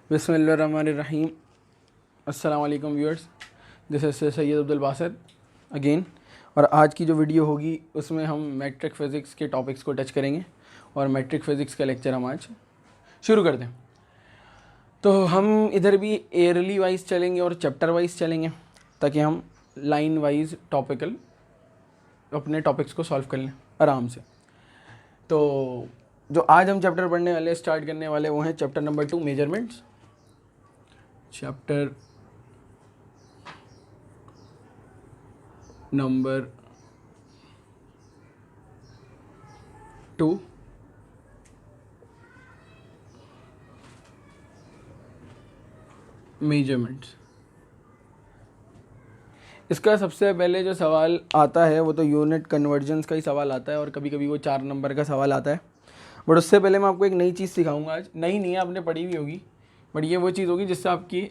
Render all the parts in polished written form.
बिस्मिल्लाहिर्रहमानिर्रहीम। अस्सलाम वालेकुम viewers, this is Syed Abdul Basit again. और आज की जो वीडियो होगी उसमें हम मैट्रिक फ़िज़िक्स के टॉपिक्स को टच करेंगे और मैट्रिक फ़िज़िक्स का लेक्चर हम आज शुरू करते हैं। तो हम इधर भी ईयरली वाइज चलेंगे और चैप्टर वाइज चलेंगे ताकि हम लाइन वाइज टॉपिकल अपने टॉपिक्स को सॉल्व कर लें आराम से। तो जो आज हम चैप्टर पढ़ने वाले स्टार्ट करने वाले वो हैं chapter number 2 measurements. Chapter number 2 measurements. इसका सबसे पहले जो सवाल आता है वो तो यूनिट कन्वर्जन्स का ही सवाल आता है और कभी कभी वो 4 नंबर का सवाल आता है। बट उससे पहले मैं आपको एक नई चीज़ सिखाऊंगा आज। नई नहीं है, आपने पढ़ी हुई होगी, बट ये वो चीज़ होगी जिससे आपकी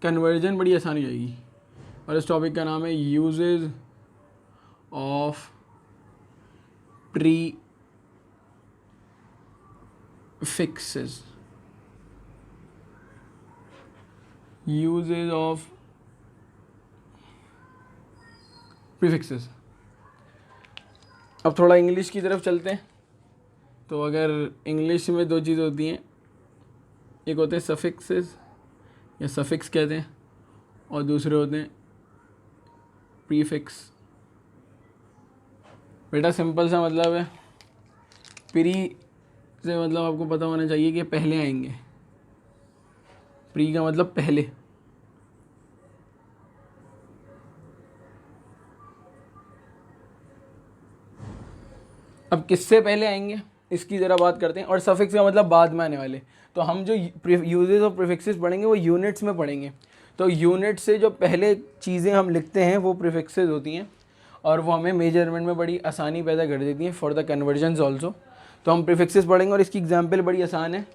कन्वर्जन बड़ी आसानी हो जाएगी। और इस टॉपिक का नाम है uses of prefixes. Uses of prefixes. अब थोड़ा इंग्लिश की तरफ चलते हैं। तो अगर इंग्लिश में दो चीज़ होती हैं, एक होते हैं सफिक्सेस या सफिक्स कहते हैं, और दूसरे होते हैं प्रीफिक्स। बेटा सिंपल सा मतलब है, प्री से मतलब आपको पता होना चाहिए कि पहले आएंगे। प्री का मतलब पहले। अब किससे पहले आएंगे इसकी ज़रा बात करते हैं। और सफिक्स का मतलब बाद में आने वाले। तो हम जो यूजेस ऑफ प्रीफिक्सेस पढ़ेंगे वो यूनिट्स में पढ़ेंगे। तो यूनिट से जो पहले चीज़ें हम लिखते हैं वो प्रीफिक्सेस होती हैं और वो हमें मेजरमेंट में बड़ी आसानी पैदा कर देती हैं फॉर द कन्वर्जन्स ऑल्सो। तो हम प्रीफिक्सेस पढ़ेंगे और इसकी एग्जाम्पल बड़ी आसान है।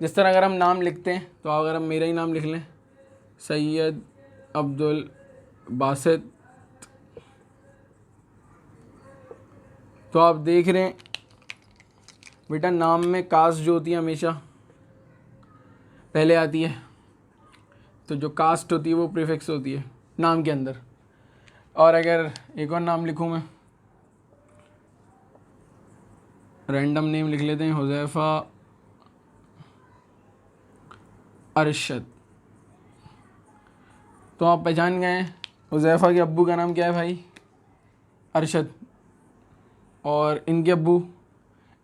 जिस तरह अगर हम नाम लिखते हैं, तो अगर हम मेरा ही नाम लिख लें, सैयद अब्दुल बासित, तो आप देख रहे हैं बेटा नाम में कास्ट जो होती है हमेशा पहले आती है। तो जो कास्ट होती है वो प्रीफिक्स होती है नाम के अंदर। और अगर एक और नाम लिखूं मैं, रैंडम नेम लिख लेते हैं, हुज़ैफ़ा अरशद, तो आप पहचान गए हुज़ैफ़ा के अब्बू का नाम क्या है भाई? अरशद। और इनके अब्बू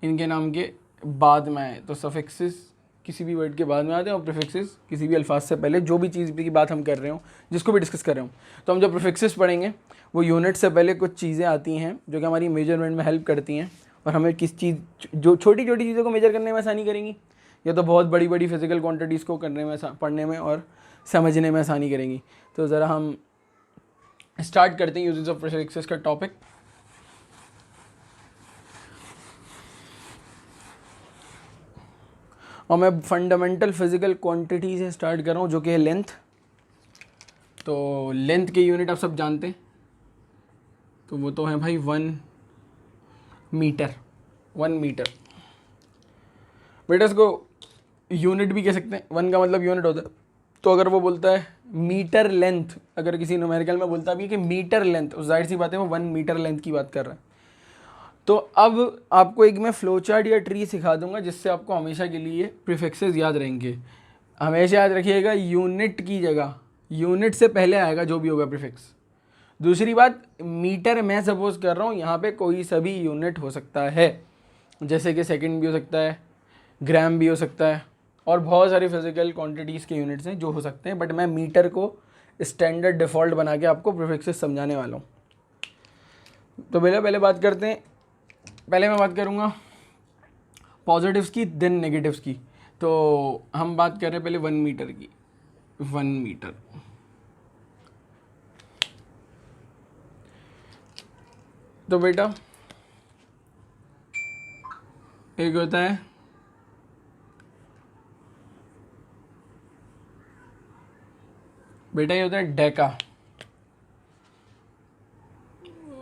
इनके नाम के बाद में आए। तो सफिक्सेस किसी भी वर्ड के बाद में आते हैं और प्रीफिक्सेस किसी भी अल्फाज से पहले, जो भी चीज़ की बात हम कर रहे हो, जिसको भी डिस्कस कर रहे हो। तो हम जब प्रीफिक्सेस पढ़ेंगे वो यूनिट से पहले कुछ चीज़ें आती हैं जो कि हमारी मेजरमेंट में हेल्प करती हैं और हमें किस चीज़, जो छोटी छोटी चीज़ों को मेजर करने में आसानी करेंगी, या तो बहुत बड़ी बड़ी फिजिकल क्वांटिटीज़ को करने में, पढ़ने में और समझने में आसानी करेंगी। तो ज़रा हम स्टार्ट करते हैं यूजेस ऑफ प्रीफिक्सेस का टॉपिक। और मैं फंडामेंटल फिजिकल क्वांटिटी से स्टार्ट कर रहा हूँ जो कि है लेंथ। तो लेंथ के यूनिट आप सब जानते हैं, तो वो तो है भाई 1 मीटर। 1 मीटर बेटा इसको यूनिट भी कह सकते हैं। 1 का मतलब यूनिट होता है। तो अगर वो बोलता है मीटर लेंथ, अगर किसी न्यूमेरिकल में बोलता भी है कि मीटर लेंथ, उस जाहिर सी बात है वो 1 मीटर लेंथ की बात कर रहा है। तो अब आपको एक मैं फ्लो चार्ट या ट्री सिखा दूंगा जिससे आपको हमेशा के लिए प्रीफिक्सेस याद रहेंगे। हमेशा याद रखिएगा यूनिट की जगह यूनिट से पहले आएगा जो भी होगा प्रीफिक्स। दूसरी बात, मीटर मैं सपोज कर रहा हूँ, यहाँ पे कोई सा भी यूनिट हो सकता है, जैसे कि सेकंड भी हो सकता है, ग्राम भी हो सकता है, और बहुत सारी फिजिकल क्वांटिटीज़ के यूनिट्स हैं जो हो सकते हैं। बट मैं मीटर को स्टैंडर्ड डिफ़ॉल्ट बना के आपको प्रीफिक्सेस समझाने वाला हूँ। तो पहले बात करते हैं। पहले मैं बात करूँगा पॉजिटिव्स की, देन नेगेटिव्स की। तो हम बात कर रहे हैं पहले 1 मीटर की। 1 मीटर तो बेटा एक होता है बेटा, ये होता है डेका,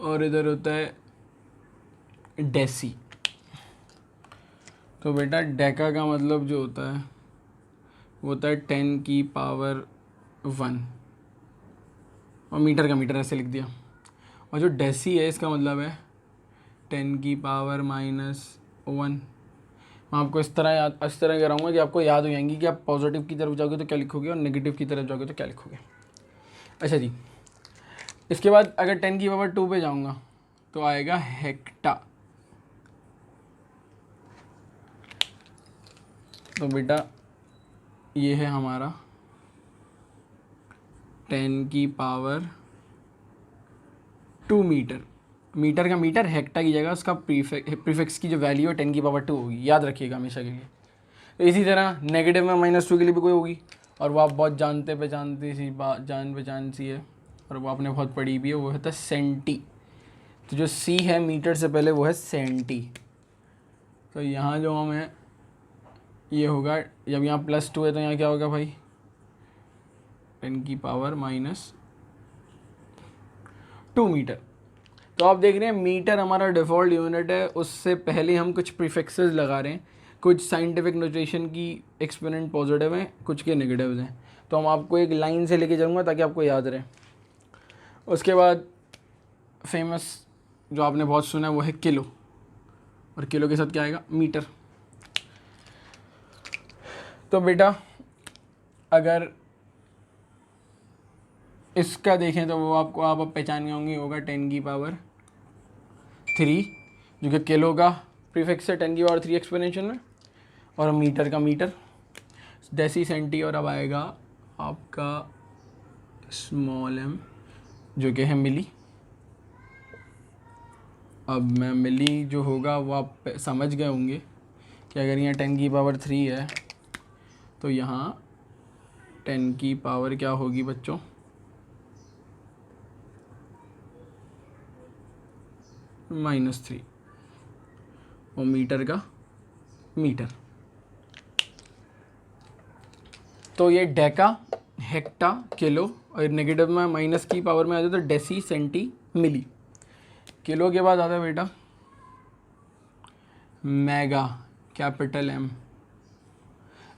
और इधर होता है डेसी। तो बेटा डेका का मतलब जो होता है वो होता है 10⁻⁴ और मीटर का मीटर ऐसे लिख दिया। और जो डेसी है इसका मतलब है 10⁻⁻⁴। मैं आपको इस तरह कराऊंगा कि आपको याद हो जाएंगी कि आप पॉजिटिव की तरफ जाओगे तो क्या लिखोगे और नेगेटिव की तरफ जाओगे तो क्या लिखोगे। अच्छा जी, इसके बाद अगर 10⁻² पे जाऊंगा तो आएगा हेक्टा। तो बेटा ये है हमारा 10⁻² मीटर। मीटर का मीटर, हेक्टा की जगह उसका प्रीफिक्स की जो वैल्यू है 10⁻² होगी, याद रखिएगा हमेशा के लिए। तो इसी तरह नेगेटिव में -2 के लिए भी कोई होगी, और वो आप बहुत जान पहचान सी है और वो आपने बहुत पढ़ी भी है, वो होता है सेंटी। तो जो सी है मीटर से पहले वो है सेंटी। तो यहाँ जो हम है ये होगा, जब यहाँ +2 है तो यहाँ क्या होगा भाई 10⁻²। मीटर। तो आप देख रहे हैं मीटर हमारा डिफ़ॉल्ट यूनिट है, उससे पहले हम कुछ प्रीफिक्सेस लगा रहे हैं, कुछ साइंटिफिक नोटेशन की एक्सपोनेंट पॉजिटिव हैं, कुछ के नेगेटिव हैं। तो हम आपको एक लाइन से लेके जाऊंगा ताकि आपको याद रहे। उसके बाद फेमस जो आपने बहुत सुना है वो है किलो, और किलो के साथ क्या आएगा मीटर। तो बेटा अगर इसका देखें तो वो आपको आप पहचान गए होंगे, होगा 10⁻³ जो कि किलो का प्रीफिक्स है 10⁻³ एक्सपोनेंशियल में, और मीटर का मीटर, डेसी सेंटी, और अब आएगा आपका स्मॉल m जो कि है मिली। अब मैं मिली जो होगा वो आप समझ गए होंगे कि अगर यहाँ 10⁻³ है तो यहाँ 10 की पावर क्या होगी बच्चों -3, और मीटर का मीटर। तो ये डेका, हेक्टा, किलो, और नेगेटिव में माइनस की पावर में आ जाता है डेसी, सेंटी, मिली। किलो के बाद आता है बेटा मेगा, कैपिटल M।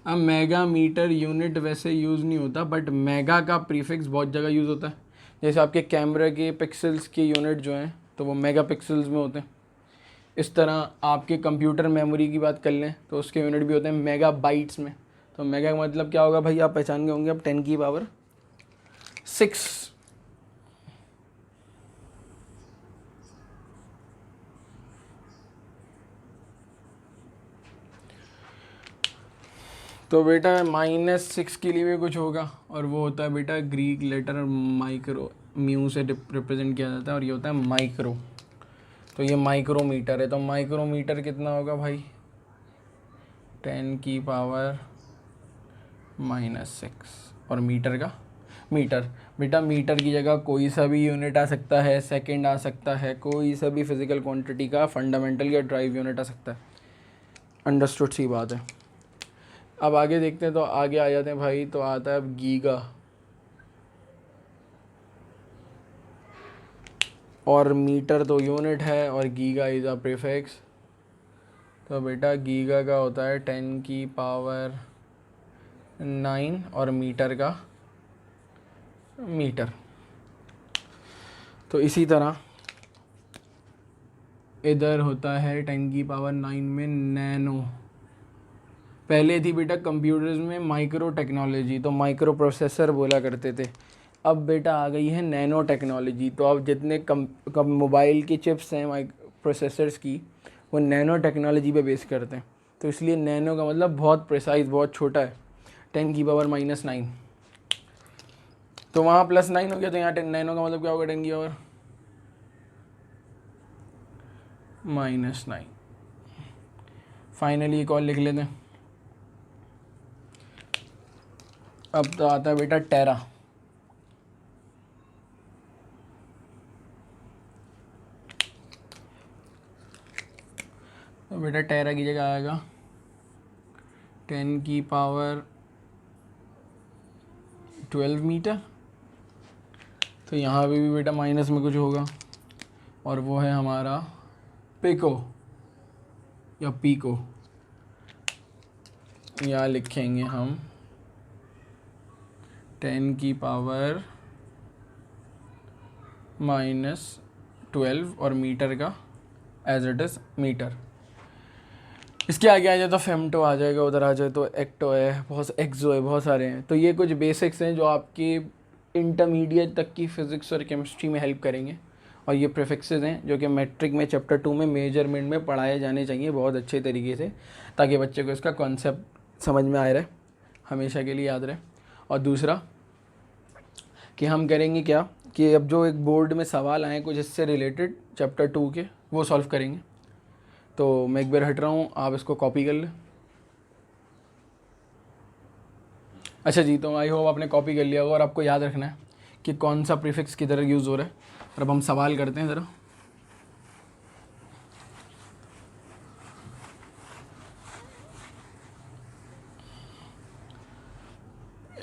अब मेगा मीटर यूनिट वैसे यूज़ नहीं होता, बट मेगा का प्रीफिक्स बहुत जगह यूज़ होता है। जैसे आपके कैमरे के पिक्सल्स के यूनिट जो हैं तो वो मेगा पिक्सल्स में होते हैं। इस तरह आपके कंप्यूटर मेमोरी की बात कर लें तो उसके यूनिट भी होते हैं मेगा बाइट्स में। तो मेगा का मतलब क्या होगा भाई, आप पहचान गए होंगे अब 10⁻⁶। तो बेटा -6 के लिए भी कुछ होगा, और वो होता है बेटा ग्रीक लेटर माइक्रो, म्यू से रिप्रेजेंट किया जाता है, और ये होता है माइक्रो। तो ये माइक्रोमीटर है। तो माइक्रोमीटर कितना होगा भाई 10⁻⁻⁶। और मीटर का मीटर, बेटा मीटर की जगह कोई सा भी यूनिट आ सकता है, सेकंड आ सकता है, कोई सा भी फिजिकल क्वांटिटी का फंडामेंटल या ड्राइव यूनिट आ सकता है। अंडरस्टूड सी बात है। अब आगे देखते हैं, तो आगे आ जाते हैं भाई, तो आता है अब गीगा, और मीटर तो यूनिट है और गीगा इज़ अ प्रीफिक्स। तो बेटा गीगा का होता है 10⁻⁹ और मीटर का मीटर। तो इसी तरह इधर होता है 10⁻⁹ में नैनो। पहले थी बेटा कंप्यूटर्स में माइक्रो टेक्नोलॉजी, तो माइक्रो प्रोसेसर बोला करते थे। अब बेटा आ गई है नैनो टेक्नोलॉजी। तो अब जितने कम मोबाइल की चिप्स हैं प्रोसेसर्स की, वो नैनो टेक्नोलॉजी पे बेस करते हैं। तो इसलिए नैनो का मतलब बहुत प्रिसाइज, बहुत छोटा है, 10⁻⁹। तो वहाँ +9 हो गया, तो यहाँ नैनो का मतलब क्या होगा 10⁻⁻⁹। फाइनली एक और लिख लेते हैं। अब तो आता है बेटा टेरा। तो बेटा टेरा की जगह आएगा 10⁻12 मीटर। तो यहाँ पे भी बेटा माइनस में कुछ होगा, और वो है हमारा पिको या पीको। यहाँ लिखेंगे हम 10 की पावर -12 और मीटर का एज इट इज़ मीटर। इसके आगे आ जाए तो फेमटो आ जाएगा, उधर आ जाए तो एक्टो है, बहुत एक्सो है, बहुत सारे हैं। तो ये कुछ बेसिक्स हैं जो आपकी इंटरमीडिएट तक की फिज़िक्स और केमिस्ट्री में हेल्प करेंगे। और ये प्रीफिक्सेस हैं जो कि मैट्रिक में चैप्टर 2 में मेजरमेंट में पढ़ाए जाने चाहिए बहुत अच्छे तरीके से, ताकि बच्चे को इसका कॉन्सेप्ट समझ में आ रहे, हमेशा के लिए याद रहे। और दूसरा कि हम करेंगे क्या कि अब जो एक बोर्ड में सवाल आए कुछ इससे रिलेटेड चैप्टर 2 के, वो सॉल्व करेंगे। तो मैं एक बार हट रहा हूँ, आप इसको कॉपी कर लें। अच्छा जी, तो आई होप आपने कॉपी कर लिया होगा और आपको याद रखना है कि कौन सा प्रीफिक्स किधर यूज़ हो रहा है। और अब हम सवाल करते हैं ज़रा।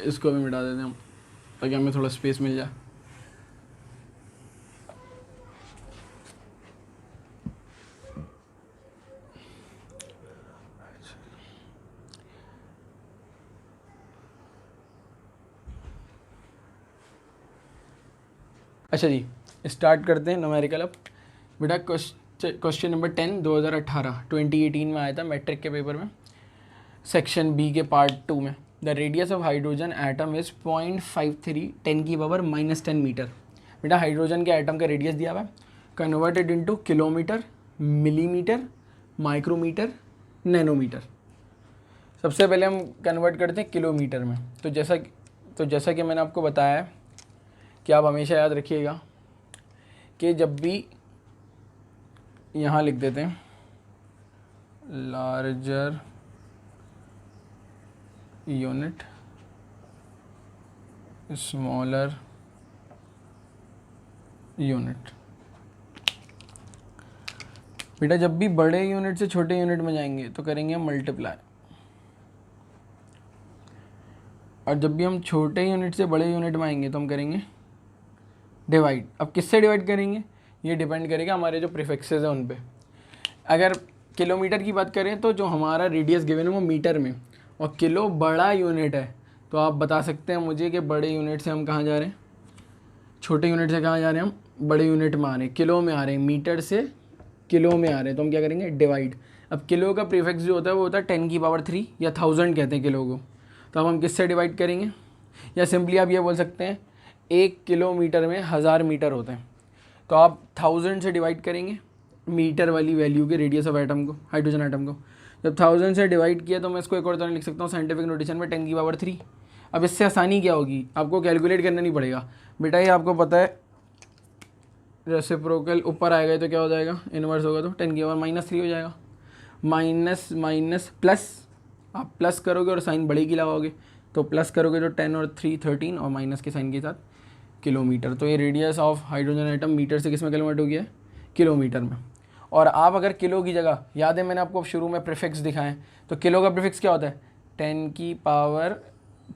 इसको भी मिटा देते हैं हम, ताकि हमें थोड़ा स्पेस मिल जाए। अच्छा जी, स्टार्ट करते हैं न्यूमेरिकल। अब बेटा क्वेश्चन नंबर 10 2018 2018 में आया था मैट्रिक के पेपर में, सेक्शन बी के पार्ट 2 में। The radius of hydrogen atom is 0.53 10 की पावर -10 मीटर। बेटा हाइड्रोजन के एटम का रेडियस दिया हुआ है, converted into kilometre, millimetre, micrometre, nanometre. सबसे पहले हम कन्वर्ट करते हैं किलोमीटर में। तो जैसा कि मैंने आपको बताया है कि आप हमेशा याद रखिएगा कि जब भी यहाँ लिख देते हैं लार्जर यूनिट, स्मॉलर यूनिट। बेटा जब भी बड़े यूनिट से छोटे यूनिट में जाएंगे तो करेंगे मल्टीप्लाई, और जब भी हम छोटे यूनिट से बड़े यूनिट में आएंगे तो हम करेंगे डिवाइड। अब किससे डिवाइड करेंगे ये डिपेंड करेगा हमारे जो प्रीफिक्सेस हैं उन पे। अगर किलोमीटर की बात करें तो जो हमारा रेडियस गिवन है वो मीटर में, और किलो बड़ा यूनिट है, तो आप बता सकते हैं मुझे कि बड़े यूनिट से हम कहाँ जा रहे हैं, छोटे यूनिट से कहाँ जा रहे हैं, हम बड़े यूनिट में आ रहे हैं, किलो में आ रहे हैं, मीटर से किलो में आ रहे हैं, तो हम क्या करेंगे डिवाइड। अब किलो का प्रीफिक्स जो होता है वो होता है 10 की पावर 3 या 1000 कहते हैं किलो को। तो अब हम किससे डिवाइड करेंगे, या सिंपली आप ये बोल सकते हैं 1 किलोमीटर में 1000 मीटर होते हैं, तो आप 1000 से डिवाइड करेंगे मीटर वाली वैल्यू के रेडियस ऑफ एटम को, हाइड्रोजन एटम को। जब 1000 से डिवाइड किया तो मैं इसको एक और तरह लिख सकता हूँ साइंटिफिक नोटेशन में 10 की पावर 3। अब इससे आसानी क्या होगी, आपको कैलकुलेट करना नहीं पड़ेगा। बेटा ये आपको पता है रेसिप्रोकल ऊपर आएगा तो क्या हो जाएगा, इन्वर्स होगा तो 10 की पावर -3 हो जाएगा। माइनस माइनस प्लस, आप प्लस करोगे और साइन बड़े की लगाओगे, तो प्लस करोगे तो 10 और 3 13 और माइनस के साइन के साथ किलोमीटर। तो ये radius of hydrogen atom metre से किस में कन्वर्ट हो गया है, किलोमीटर में। और आप अगर किलो की जगह, याद है मैंने आपको शुरू में प्रीफिक्स दिखाएं, तो किलो का प्रीफिक्स क्या होता है 10 की पावर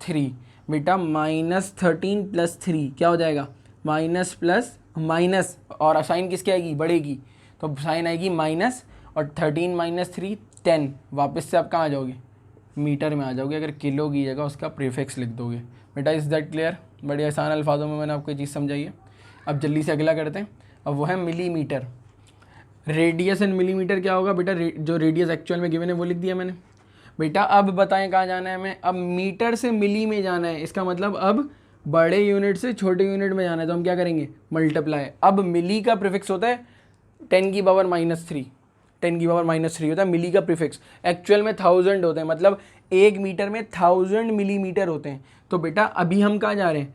3। बेटा -13 + 3 क्या हो जाएगा, माइनस प्लस माइनस, और साइन किसकी आएगी, बढ़ेगी, तो साइन आएगी माइनस, और 13 - 3 10, वापस से आप कहाँ आ जाओगे, मीटर में आ जाओगे अगर किलो की जगह उसका प्रीफिक्स लिख दोगे। बेटा इज़ दैट क्लियर, बड़े आसान अल्फाजों में मैंने आपको ये चीज़ समझाई है। अब जल्दी से अगला करते हैं, अब वो है मिलीमीटर। रेडियस इन मिलीमीटर क्या होगा बेटा, जो रेडियस एक्चुअल में गिवन है वो लिख दिया मैंने। बेटा अब बताएं कहाँ जाना है हमें, अब मीटर से मिली में जाना है, इसका मतलब अब बड़े यूनिट से छोटे यूनिट में जाना है, तो हम क्या करेंगे मल्टीप्लाई। अब मिली का प्रीफिक्स होता है 10 की पावर -3, 10 की पावर -3 होता है मिली का प्रीफिक्स। एक्चुअल में 1000 होते हैं, मतलब 1 मीटर में 1000 मिलीमीटर होते हैं। तो बेटा अभी हम कहाँ जा रहे हैं,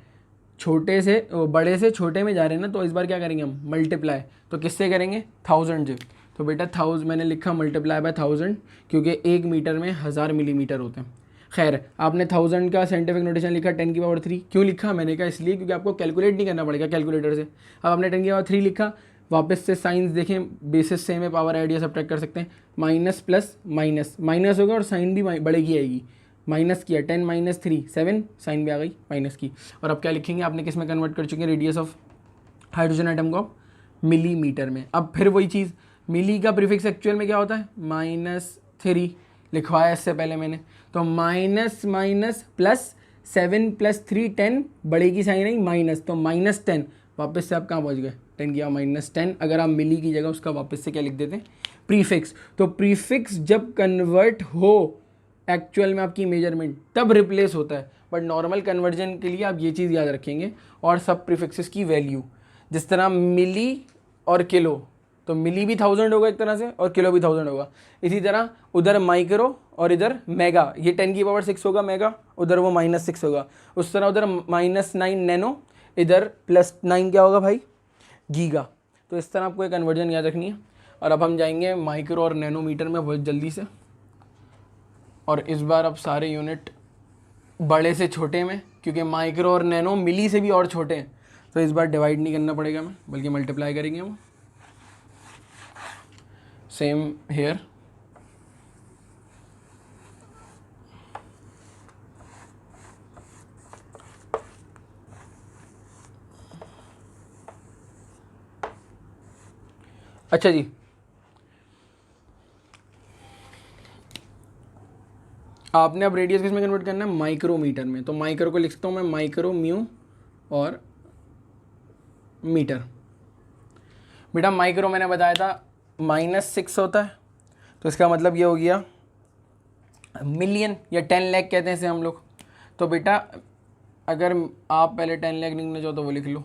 छोटे से बड़े से छोटे में जा रहे हैं ना, तो इस बार क्या करेंगे हम मल्टीप्लाई। तो किससे करेंगे 1000 से, तो बेटा 1000 मैंने लिखा मल्टीप्लाई बाय 1000, क्योंकि 1 मीटर में 1000 मिलीमीटर होते हैं। खैर आपने 1000 का साइंटिफिक नोटेशन लिखा 10 की पावर 3, क्यों लिखा मैंने कहा इसलिए क्योंकि आपको कैलकुलेट नहीं करना पड़ेगा कैलकुलेटर से। अब आपने 10 की पावर 3 लिखा, वापस से साइंस देखें, बेसिस सेम है, पावर ऐड या सब्ट्रैक्ट कर सकते हैं, माइनस प्लस माइनस, माइनस होगा और साइन भी बढ़ेगी आएगी, माइनस किया 10 - 3 7, साइन भी आ गई माइनस की। और अब क्या लिखेंगे, आपने किस में कन्वर्ट कर चुके हैं रेडियस ऑफ हाइड्रोजन एटम को, मिलीमीटर में। अब फिर वही चीज़, मिली का प्रीफिक्स एक्चुअल में क्या होता है -3 लिखवाया इससे पहले मैंने, तो माइनस माइनस प्लस 7 + 3 10, बड़े की साइन आई माइनस, तो -10, वापस से आप कहाँ पहुँच गए, 10 की -10। अगर आप मिली की जगह उसका वापस से क्या लिख देते हैं, प्रीफिक्स। तो प्रीफिक्स जब कन्वर्ट हो एक्चुअल में आपकी मेजरमेंट तब रिप्लेस होता है, बट नॉर्मल कन्वर्जन के लिए आप ये चीज़ याद रखेंगे और सब प्रीफिक्सेस की वैल्यू, जिस तरह मिली और किलो, तो मिली भी 1000 होगा एक तरह से और किलो भी 1000 होगा। इसी तरह उधर माइक्रो और इधर मेगा, ये 10⁻6 होगा मेगा, उधर वो -6 होगा। उस तरह उधर -9 नैनो, इधर +9 क्या होगा भाई, गीगा। तो इस तरह आपको एक कन्वर्जन याद रखनी है। और अब हम जाएंगे माइक्रो और नैनोमीटर में बहुत जल्दी से, और इस बार अब सारे यूनिट बड़े से छोटे में, क्योंकि माइक्रो और नैनो मिली से भी और छोटे हैं, तो इस बार डिवाइड नहीं करना पड़ेगा हमें, बल्कि मल्टीप्लाई करेंगे हम। सेम हेयर, अच्छा जी, आपने अब रेडियस किस में कन्वर्ट करना है, माइक्रोमीटर में। तो माइक्रो को लिखता हूँ मैं माइक्रो म्यू और मीटर। बेटा माइक्रो मैंने बताया था -6 होता है, तो इसका मतलब ये हो गया मिलियन या 10 लाख कहते हैं इसे हम लोग। तो बेटा अगर आप पहले 10 लाख लिखना चाहो तो वो लिख लो।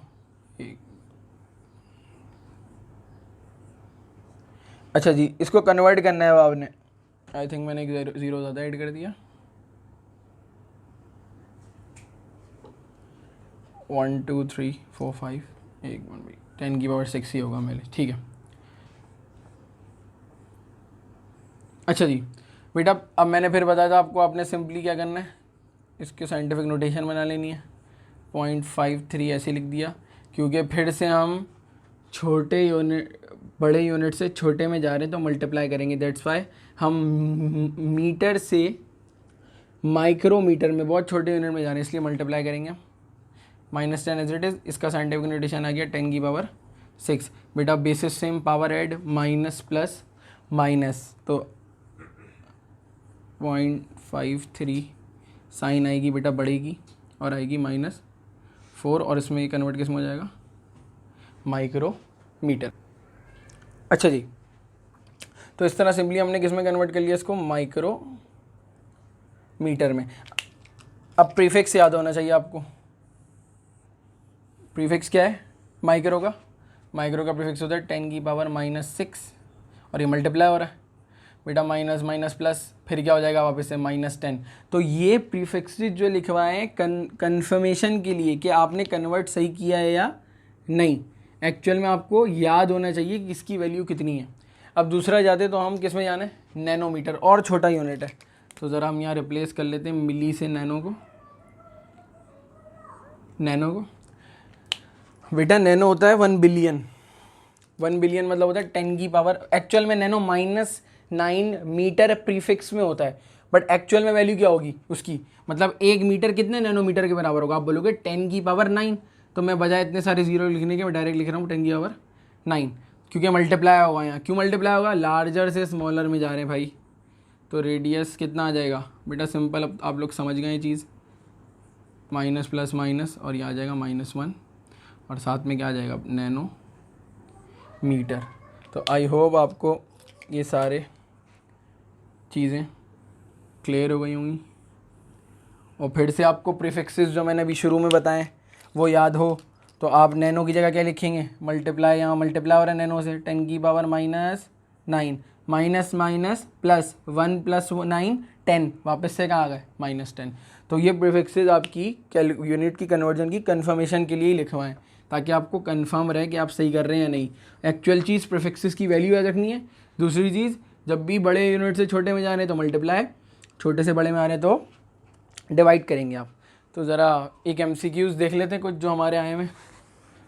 अच्छा जी, इसको कन्वर्ट करना है आपने, आई थिंक मैंने एक ज़ीरो ज़्यादा ऐड कर दिया। 1 2 3 4 5 एक मिनट भाई, 10⁻6 ही होगा मेरे, ठीक है। अच्छा जी बेटा, अब मैंने फिर बताया था आपको, आपने सिंपली क्या करना है, इसके साइंटिफिक नोटेशन बना लेनी है। 0.53 ऐसे लिख दिया, क्योंकि फिर से हम छोटे यूनिट बड़े यूनिट से छोटे में जा रहे हैं तो मल्टीप्लाई करेंगे, दैट्स वाई हम मीटर से माइक्रोमीटर में बहुत छोटे यूनिट में जा रहे हैं, इसलिए मल्टीप्लाई करेंगे। -10 एज इट इज़, इसका साइंटिफिक नोटेशन आ गया 10⁻6। बेटा basis same, power add, minus plus minus, तो 0.53 साइन आएगी बेटा बढ़ेगी और आएगी -4, और इसमें ये कन्वर्ट किस में हो जाएगा, माइक्रोमीटर। अच्छा जी, तो इस तरह सिंपली हमने किस में कन्वर्ट कर लिया इसको, माइक्रोमीटर में। अब प्रीफिक्स याद होना चाहिए आपको। प्रीफिक्स क्या है माइक्रो का, माइक्रो का प्रीफिक्स होता है 10⁻6, और ये मल्टीप्लाई हो रहा है बेटा, माइनस माइनस प्लस, फिर क्या हो जाएगा वापस से -10। तो ये प्रीफिक्सेस जो लिखवाए हैं कन्फर्मेशन के लिए कि आपने कन्वर्ट सही किया है या नहीं, एक्चुअल में आपको याद होना चाहिए कि इसकी वैल्यू कितनी है। अब दूसरा जाते तो हम किस में जाना है, नैनोमीटर, और छोटा यूनिट है, तो ज़रा हम यहाँ रिप्लेस कर लेते हैं मिली से नैनो को। बेटा नैनो होता है 1 बिलियन, 1 बिलियन मतलब होता है 10 की पावर, एक्चुअल में नैनो -9 मीटर प्रीफिक्स में होता है, बट एक्चुअल में वैल्यू क्या होगी उसकी, मतलब 1 मीटर कितने नैनोमीटर के बराबर होगा, आप बोलोगे 10⁻9, तो मैं बजाय इतने सारे जीरो लिखने के मैं डायरेक्ट लिख रहा हूँ 10⁻9, क्योंकि मल्टीप्लाई होगा यहाँ। क्यों मल्टीप्लाई होगा, लार्जर से स्मॉलर में जा रहे हैं भाई, तो रेडियस कितना आ जाएगा बेटा, सिंपल, अब आप लोग समझ गए ये चीज़, माइनस प्लस माइनस, और ये आ जाएगा -1, और साथ में क्या आ जाएगा, नैनो मीटर। तो आई होप आपको ये सारे चीज़ें क्लियर हो गई होंगी, और फिर से आपको प्रीफिक्सेस जो मैंने अभी शुरू में बताएं वो याद हो, तो आप नैनो की जगह क्या लिखेंगे, मल्टीप्लाई, यहाँ मल्टीप्लाई हो रहा है नैनो से, 10⁻9, माइनस माइनस प्लस 1 + 9 10, वापस से कहाँ आ गए -10। तो ये प्रीफिक्सेस आपकी यूनिट की कन्वर्जन की कन्फर्मेशन के लिए ही लिखवाएं, ताकि आपको कंफर्म रहे कि आप सही कर रहे हैं या नहीं। एक्चुअल चीज़ प्रीफिक्सेस की वैल्यू याद रखनी है। दूसरी चीज़, जब भी बड़े यूनिट से छोटे में जा रहे हैं तो मल्टीप्लाई, छोटे से बड़े में आ रहे हैं तो डिवाइड करेंगे आप। तो ज़रा एक MCQs देख लेते हैं कुछ जो हमारे आए हुए,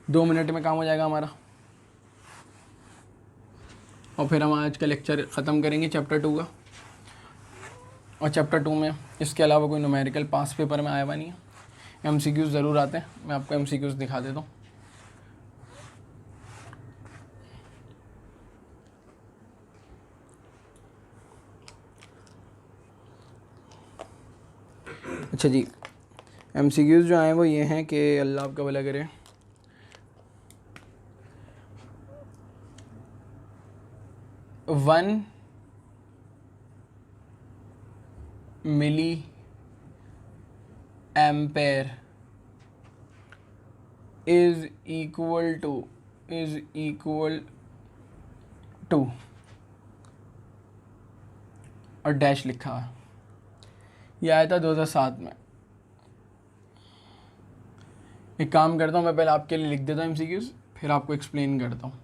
2 मिनट में काम हो जाएगा हमारा, और फिर हम आज का लेक्चर ख़त्म करेंगे चैप्टर 2 का। और चैप्टर 2 में इसके अलावा कोई न्यूमेरिकल पास पेपर में आया हुआ नहीं है, MCQs ज़रूर आते हैं, मैं आपको MCQs दिखा देता हूँ। अच्छा जी, MCQs जो आए वो ये हैं कि अल्लाह आपका भला करे, 1 milliampere is equal to और डैश लिखा है, यह आया था 2007 में। एक काम करता हूँ, मैं पहले आपके लिए लिख देता हूँ MCQs, फिर आपको एक्सप्लेन करता हूँ।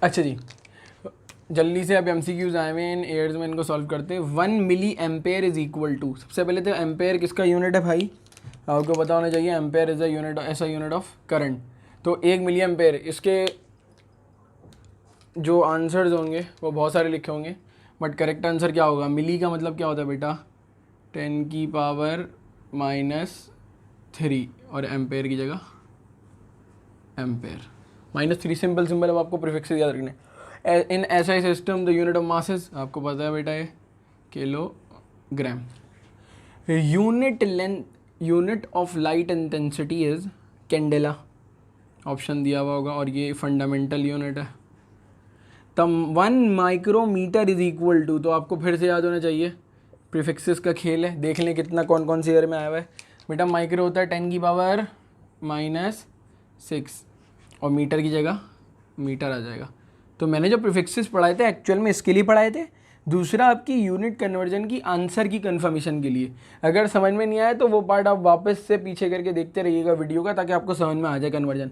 अच्छा जी, जल्दी से अब MCQs आए हुए हैं इन एयर्स में, इनको सॉल्व करते हैं। 1 milliampere is equal to, सबसे पहले तो एम्पेयर किसका यूनिट है भाई, आपको पता होना चाहिए। एम्पेयर इज अ यूनिट, ऐसा यूनिट ऑफ करंट। तो 1 मिली एम्पेयर, इसके जो आंसर्स होंगे वो बहुत सारे लिखे होंगे, बट करेक्ट आंसर क्या होगा? मिली का मतलब क्या होता है बेटा? 10 की पावर -3 और एम्पेयर की जगह एम्पेयर -3 सिंपल सिंपल। अब आपको प्रीफिक्सेस याद रखने। इन SI system the unit of masses आपको पता है बेटा, ये kilogram. Unit of light intensity is candela, option दिया हुआ होगा, और ये फंडामेंटल यूनिट है। तब 1 माइक्रोमीटर इज इक्वल टू, तो आपको फिर से याद होना चाहिए, प्रीफिक्सेस का खेल है। देख लें कितना कौन कौन से ईयर में आया हुआ है बेटा। माइक्रो होता है 10 की पावर -6 और मीटर की जगह मीटर आ जाएगा। तो मैंने जो प्रीफिक्सेस पढ़ाए थे एक्चुअल में इसके लिए पढ़ाए थे। दूसरा आपकी यूनिट कन्वर्जन की आंसर की कंफर्मेशन के लिए। अगर समझ में नहीं आया तो वो पार्ट आप वापस से पीछे करके देखते रहिएगा वीडियो का, ताकि आपको समझ में आ जाए conversion.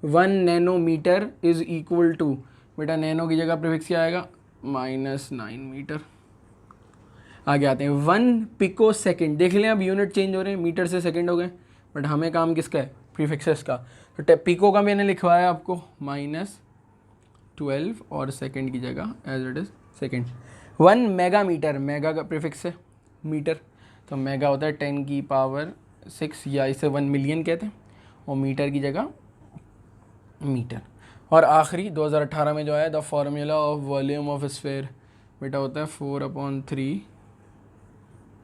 1 nanometre is equal to, बेटा नैनो की जगह प्रीफिक्स क्या आएगा? -9 मीटर। आगे आते हैं 1 पिको सेकेंड। देख लें अब यूनिट चेंज हो रहे हैं, मीटर से सेकेंड हो गए, बट हमें काम किसका है? प्रीफिक्सेस का। तो पिको का मैंने लिखवाया आपको -12 और सेकेंड की जगह as it is second. 1 megametre, mega का प्रीफिक्स है मीटर, तो मेगा होता है 10 की पावर 6 या इसे 1 मिलियन कहते हैं, और मीटर की जगह मीटर। और आखिरी 2018 में जो आया, the formula of volume of sphere, बेटा होता है 4/3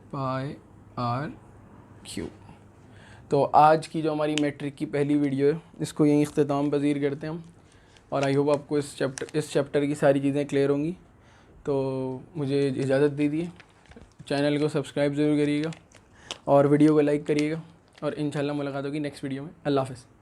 πr3। तो आज की जो हमारी मैट्रिक की पहली वीडियो है, इसको यहीं इख्तिताम पजीर करते हैं हम। और आई होप आपको इस चैप्टर की सारी चीज़ें क्लियर होंगी। तो मुझे इजाज़त दीजिए, चैनल को सब्सक्राइब ज़रूर करिएगा और वीडियो को लाइक करिएगा, और इंशाल्लाह मुलाकात होगी नेक्स्ट वीडियो में। अल्लाह हाफ़िज़।